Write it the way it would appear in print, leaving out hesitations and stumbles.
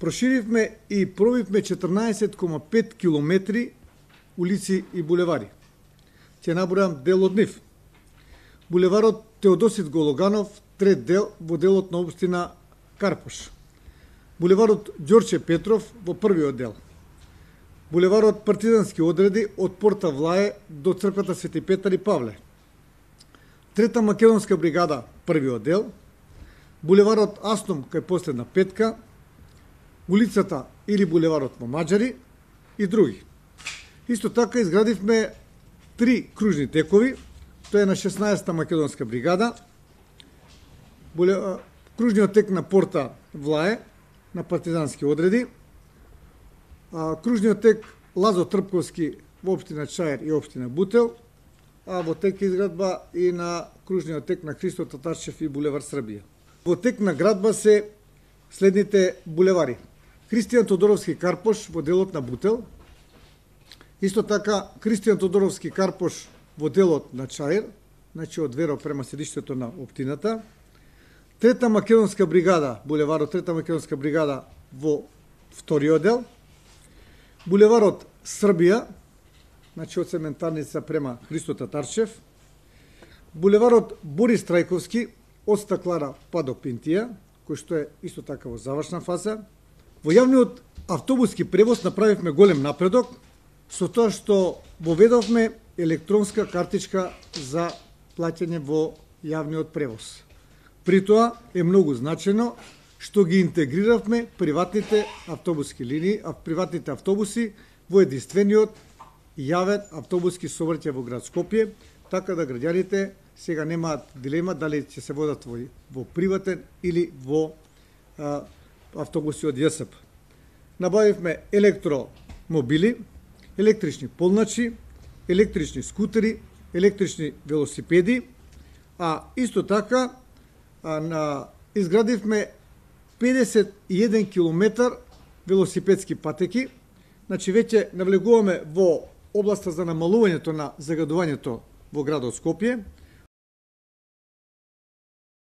Проширивме и пробивме 14,5 километри улици и булевари. Ќе набројам дел од нив. Булеварот Теодосит Гологанов, трет дел во делот на општина Карпош. Булеварот Ѓорче Петров во првиот дел. Булеварот Партизански одреди од порта Влае до црквата Свети Петар и Павле. Трета македонска бригада, првиот дел. Булеварот Асном кај последна петка. Улицата или булеварот во Маđари и други. Исто така изградивме 3 кружни текови. Тоа е на 16-та македонска бригада. Кружниот тек на порта Влае на партизански одреди. Кружниот тек Лазо Трпковски во општина Чаир и општина Бутел. А во тек изградба и на кружниот тек на Христо Татарчев и булевар Србија. Во тек на градба се следните булевари. Христијан Тодоровски Карпош во делот на Бутел. Исто така Христијан Тодоровски Карпош во делот на Чаир, значи од Веро према седиштето на оптината. Трета македонска бригада, булеварот Трета македонска бригада во вториот дел. Булеварот Србија, значи од цементарница према Христо Татарчев. Булеварот Борис Трајковски од Стаклара па до Пинтија, кој што е исто така во завршна фаза. Во јавниот автобуски превоз направивме голем напредок со тоа што воведовме електронска картичка за плаќање во јавниот превоз. При тоа е многу значено што ги интегриравме приватните автобуски линии, приватните автобуси во единствениот јавен автобуски сообраќај во град Скопје, така да граѓаните сега немаат дилема дали ќе се водат во приватен или во автобуси од ЈСП. Набавивме електромобили, електрични полначи, електрични скутери, електрични велосипеди, а исто така изградивме 51 километар велосипедски патеки. Значи веќе навлегуваме во областа за намалувањето на загадувањето во градот Скопје.